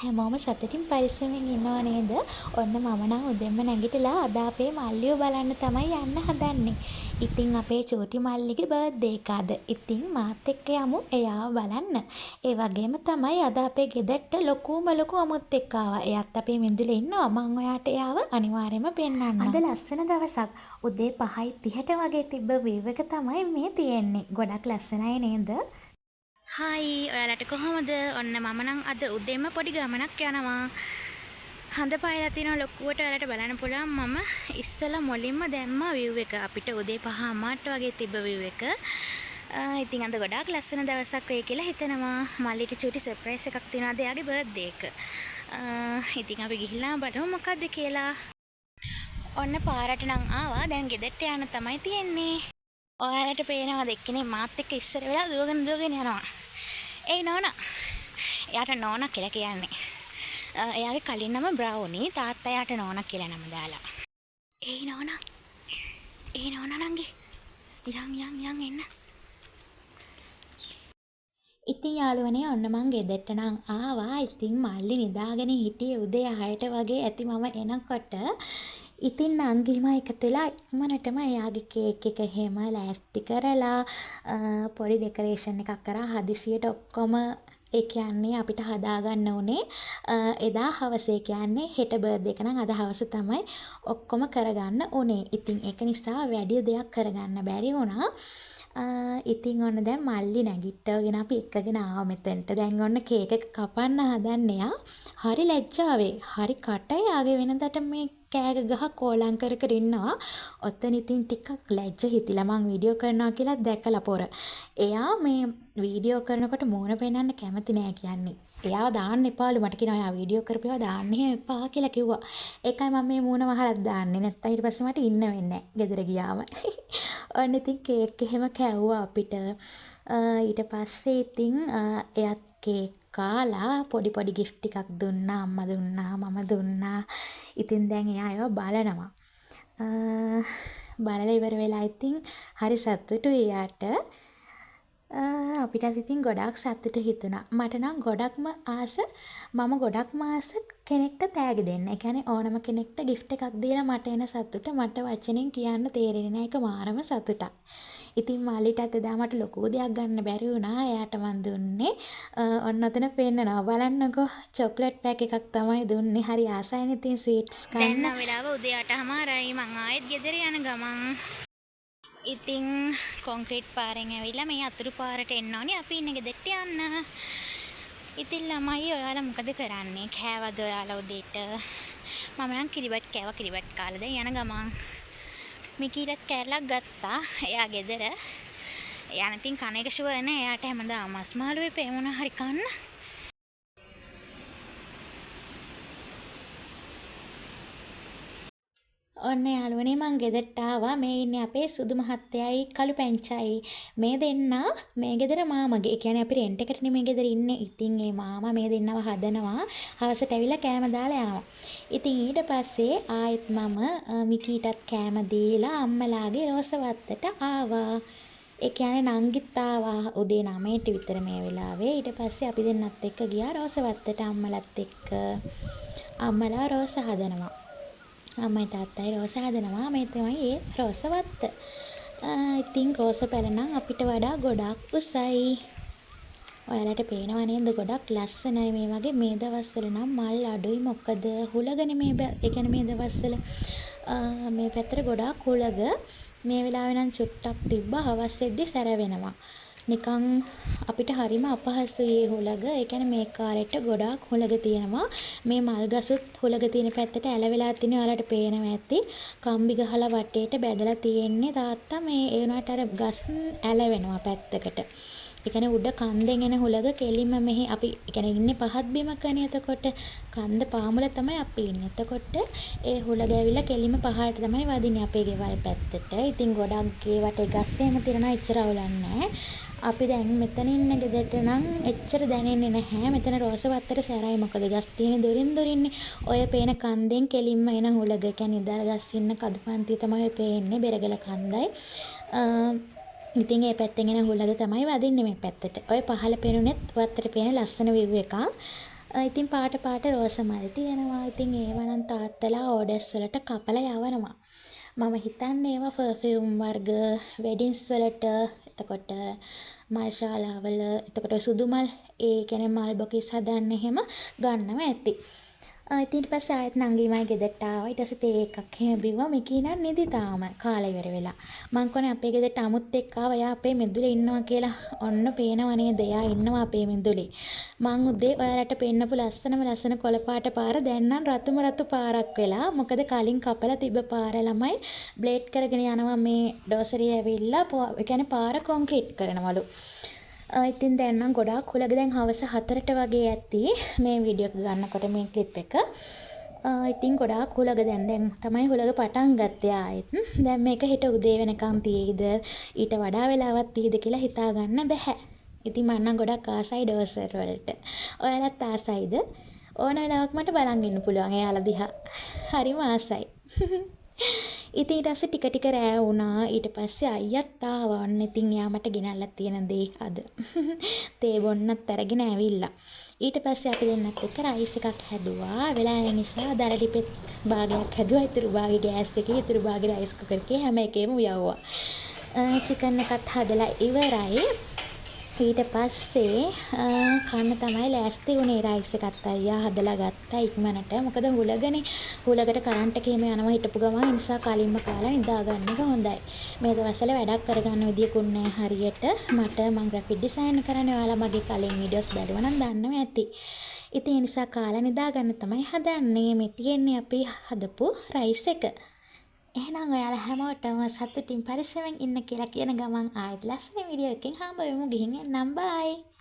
හැමෝම සතුටින් පරිස්සමෙන් ඉන්නව නේද? ඔන්න මම නම් උදෙන්ම නැගිටලා අද අපේ මල්ලිව බලන්න තමයි යන්න හදන්නේ. ඉතින් අපේ චූටි මල්ලිගේ බර්ත්ඩේ එක අද. ඉතින් මාත් එක්ක යමු එයාව බලන්න. ඒ වගේම තමයි අද අපේ ගෙදරට ලොකු අමුත්තෙක් ආවා. එයාත් අපේ මිදුලේ ඉන්නවා. මං ඔයාට එයාව අනිවාර්යයෙන්ම පෙන්නන්නම්. අද ලස්සන දවසක්. උදේ 5:30ට වගේ තිබ්බ වීව් එක තමයි මේ තියෙන්නේ. ගොඩක් ලස්සනයි නේද? හායි ඔයාලට කොහොමද? ඔන්න මම නම් අද උදේම පොඩි ගමනක් යනවා. හඳ පායලා තියෙන ලොකුවට ඔයාලට බලන්න පුළුවන්. මම ඉස්සලා මුලින්ම දැම්මා view එක. අපිට උදේ 5:00ට වගේ තිබ්බ view එක. ඉතින් අද ගොඩාක් ලස්සන දවසක් වෙයි කියලා හිතනවා. මල්ලිට චූටි සර්ප්‍රයිස් එකක් තියෙනවා. අද එයාගේ බර්ත්ඩේ එක. ඉතින් අපි ගිහිල්ලා බලමු මොකද්ද කියලා. ඔන්න පාරට නම් ආවා. දැන් ගෙදරට යන්න තමයි තියෙන්නේ. ඔයාලට පේනවාද එක්කෙනෙක් මාත් එක්ක ඉස්සර වෙලා දුවගෙන යනවා. ඒ නෝනා. එයාට නෝනා කියලා කියන්නේ. එයාගේ කලින් නම බ්‍රවුනි. තාත්තා එයාට නෝනා කියලා නම දාලා. ඒ නෝනා. ඒ නෝනා නංගි. යන් එන්න. ඉතින් යාළුවනේ ඔන්න මං ගෙදරට නම් ආවා. ඉතින් මල්ලි නිදාගෙන හිටියේ උදේ 6ට වගේ ඇති මම එනකොට. ඉතින් නංගිම එකතු වෙලා ඉක්මනටම එයාගේ කේක් එක එහෙම ලෑස්ති කරලා පොඩි ඩෙකරේෂන් එකක් කරා. හදිසියට ඔක්කොම ඒ කියන්නේ අපිට හදාගන්න උනේ එදා හවස. ඒ කියන්නේ හෙට බර්ත්ඩේ එක නම් අද හවස තමයි ඔක්කොම කරගන්න උනේ. ඉතින් ඒක නිසා වැඩි දෙයක් කරගන්න බැරි වුණා. ඉතින් ඔන්න දැන් මල්ලි නැගිට්ටවගෙන අපි එක්කගෙන ආවා මෙතෙන්ට. දැන් ඔන්න කේක් එක කපන්න හදන්නේ යා. හරි ලැජ්ජාවේ. හරි කටයි ආගේ වෙනදට මේ කෑග ගහ කෝලං කර කර ඉන්නවා. ඔතන ඉතින් ටිකක් ලැජ්ජ හිතිලා මං වීඩියෝ කරනවා කියලා දැකලා පොර. එයා මේ වීඩියෝ කරනකොට මූණ පෙන්නන්න කැමති නෑ කියන්නේ. එයාව දාන්න එපාලු. මට කියනවා එයා වීඩියෝ කරපේවා දාන්න එපා කියලා කිව්වා. ඒකයි මම මේ මූණ වහලා දාන්නේ. නැත්තම් ඊට පස්සේ මට ඉන්න වෙන්නේ නෑ ගෙදර ගියාම. ඔන්න ඉතින් කේක් එහෙම කැව්වා අපිට. ඊට පස්සේ ඉතින් එයාත් කේක් කාලා පොඩි ගිෆ්ට් ටිකක් දුන්නා. අම්මා දුන්නා, මම දුන්නා. ඉතින් දැන් එයා ඒවා බලනවා. බලලා ඉවර වෙලා ඉතින් හරි සතුටුයි එයාට. අපිටත් ඉතින් ගොඩාක් සතුටු හිතුණා. මට නම් ගොඩක්ම ආස කෙනෙක්ට තෑගි දෙන්න. ඒ කියන්නේ ඕනම කෙනෙක්ට gift එකක් දීලා මට එන සතුට මට වචනෙන් කියන්න තේරෙන්නේ නැහැ. ඒක මාරම සතුටක්. ඉතින් මාලිටත් එදා මට ලොකු දෙයක් ගන්න බැරි වුණා. එයාට මන් දුන්නේ ඔන්න ඔතන පෙන්නනවා. බලන්නකෝ චොක්ලට් පැක් එකක් තමයි දුන්නේ. හරි ආසයිනේ ඉතින් ස්වීට්ස් කන්න. දැන් නම් වෙලාව උදේ 8:00යි. මං ආයෙත් ගෙදර යන ගමන්. ඉතින් කොන්ක්‍රීට් පාරෙන් ඇවිල්ලා මේ අතුරු පාරට එන්න ඕනේ. අපි ඉන්න ගෙදරට යන්න. ඉතින් ළමයි ඔයාලා මොකද කරන්නේ? කෑවද ඔයාලා උදේට? මම නම් කිරිබත් කෑවා. කිරිබත් කාලා දැන් යන ගමන් මිකීලත් කෑල්ලක් ගත්තා. එයා ගෙදර. එයා නැතිනම් කන එක ෂුවර් නෑ. එයාට හැමදාම මස් මාළුවේ පේමුණ හරි කන්න. ඔන්න යාළුවනේ මං ගෙදරට ආවා. මේ ඉන්නේ අපේ සුදු මහත්තයයි කළු පැංචායි. මේ දෙන්නා මේ ගෙදර මාමගේ. ඒ කියන්නේ අපි රෙන්ට් එකටනේ මේ ගෙදර ඉන්නේ. ඉතින් මේ මාමා මේ දෙන්නව හදනවා. හවසට ඇවිල්ලා කෑම දාලා යනවා. ඉතින් ඊට පස්සේ ආයෙත් මම මිකීටත් කෑම දීලා අම්මලාගේ රෝසවත්තට ආවා. ඒ කියන්නේ නංගිත් ආවා උදේ 9ට විතර මේ වෙලාවේ. ඊට පස්සේ අපි දෙන්නත් එක්ක ගියා රෝසවත්තට අම්මලත් එක්ක. අම්මලා රෝස හදනවා. අම්මයි තාත්තයි රෝස හදනවා. මේ තමයි ඒ රෝස වත්ත. ඉතින් රෝස පැල නම් අපිට වඩා ගොඩක් උසයි. ඔයාලට පේනව නේද? ගොඩක් ලස්සනයි මේ වගේ. මේ දවස්වල නම් මල් අඩුයි. මොකද හුලගනේ ඒ කියන්නේ මේ දවස්වල මේ පැත්තට ගොඩාක් හුලග. මේ වෙලාවේ නම් චුට්ටක් තිබ්බා. හවස් වෙද්දි සැර වෙනවා. නිකන් අපිට හරිම අපහසුයි හුලග. ඒ කියන්නේ මේ කාලෙට ගොඩාක් හුලග තියෙනවා. මේ මල් ගසුත් හුලග තියෙන පැත්තට ඇල වෙලා තියෙන ඔයාලට පේනවා ඇති. කම්බි ගහලා වටේට බැදලා තියෙන්නේ. තාත්තා මේ ඒ වුණාට අර ගස් ඇල වෙනවා පැත්තකට. ඒ කියන්නේ උඩ කන්දෙන් එන හුලග කෙලින්ම මෙහි අපි ඒ කියන්නේ ඉන්නේ පහත් බිමකනේ. එතකොට කන්ද පාමුල තමයි අපි ඉන්නේ. එතකොට ඒ හුලග ඇවිල්ලා කෙලින්ම පහළට තමයි වදින්නේ අපේ ගෙවල් පැත්තට. ඉතින් ගොඩක් ඒ වටේ ගස් එහෙම තිරනා එච්චර අවුලක් නැහැ. අපි දැන් මෙතන ඉන්න ගෙදරට නම් එච්චර දැනෙන්නේ නැහැ. මෙතන රෝස වත්තට සැරයි. මොකද ගස් තියෙන දොරින්නේ. ඔය පේන කන්දෙන් කෙලින්ම එන හුලග. ඒ කියන්නේ ඉදාල ගස් ඉන්න කදුපන්තිය තමයි පේන්නේ. බෙරගල කන්දයි. ඉතින් ඒ පැත්තෙන් එන හුලග තමයි වදින්නේ මේ පැත්තට. ඔය පහළ පේනුනෙත් වත්තට පේන ලස්සන view එකක්. ඉතින් පාට පාට රෝස මල් තියෙනවා. ඉතින් ඒවා නම් තාත්තලා ඕඩර්ස් වලට කපලා යවනවා. මම හිතන්නේ ඒවා පර්ෆියුම් වර්ග වෙඩින්ස් වලට, එතකොට මල් ශාලාවල, එතකොට සුදු මල්, ඒ කියන්නේ මල් බොකිස් හදන්න එහෙම ගන්නවා ඇති. ඉතින් ඊට පස්සේ ආයෙත් නංගිමයි ගෙදරට ආවා. ඊට පස්සේ තේ එකක් එහෙම බිව්වා. මිකී නම් නිදි තාම කාලේ ඉවර වෙලා. මං කොනේ අපේ ගෙදරට අමුත් එක්ක ආවා. එයා අපේ මෙදුලේ ඉන්නවා කියලා. ඔන්න පේනව නේද? එයා ඉන්නවා අපේ මෙදුලේ. මං උදේ ඔයාලට පෙන්නපු ලස්සන කොළ පාට පාර දැන් නම් රතු පාරක් වෙලා. මොකද කලින් කපලා තිබ්බ පාර ළමයි බ්ලේඩ් කරගෙන යනවා මේ ඩෝසරිය ඇවිල්ලා. ඒ කියන්නේ පාර කොන්ක්‍රීට් කරනවලු. ඉතින් දැන් නම් ගොඩාක් හුලග දැන් හවස 4ට වගේ ඇති මේ වීඩියෝ එක ගන්නකොට මේ ක්ලිප් එක. ඉතින් ගොඩාක් හුලග දැන් තමයි හුලග පටන් ගත්තේ ආයෙත්. දැන් මේක හෙට උදේ වෙනකම් තියෙයිද ඊට වඩා වෙලාවක් තියෙයිද කියලා හිතා ගන්න බෑ. ඉතින් මම නම් ගොඩක් ආසයි ඩෝසර් වලට. ඔයාලත් ආසයිද? ඕන වෙලාවක මට බලන් ඉන්න පුළුවන් එයාලා දිහා. හරිම ආසයි. ඉතින් ඊට පස්සේ ටික රෑ වුණා. ඊට පස්සේ අයියත් ආවා. ඔන්න ඉතින් එයා මට ගෙනල්ලා තියෙන දේ අද. තේ බොන්නත් අරගෙන ඇවිල්ලා. ඊට පස්සේ අපි දෙන්නත් එක්ක රයිස් එකක් හැදුවා. වෙලා යන නිසා දරඩිපෙත් භාගයක් හැදුවා. ඉතුරු භාගෙ ගෑස් එකේ, ඉතුරු භාගෙ රයිස් කුකර් එකේ හැම එකේම උයවුවා. චිකන් එකත් හදලා ඉවරයි. ඊට පස්සේ කන්න තමයි ලෑස්ති වුණේ. රයිස් එකත් අයියා හදලා ගත්තා ඉක්මනට. මොකද හුලගනේ. හුලකට කරන්ට් එක එහෙම යනවා හිටපු ගමන්. ඒ නිසා කලින්ම කාලා නිදා ගන්න එක හොඳයි. මේ දවස්වල වැඩක් කරගන්න විදියකුත් නැහැ හරියට. මම ග්‍රැෆික් ඩිසයින් කරන්නේ. ඔයාලා මගේ කලින් වීඩියෝස් බැලුවා නම් දන්නවා ඇති. ඉතින් ඒ නිසා කාලා නිදා ගන්න තමයි හදන්නේ. මේ තියෙන්නේ අපි හදපු රයිස් එක. එහෙනම් ඔයාලා හැමෝටම සතුටින් පරිස්සමෙන් ඉන්න කියලා කියන ගමන් ආයෙත් ලස්සන වීඩියෝ එකකින් හම්බ වෙමු. ගිහින් එන්නම්. බයි.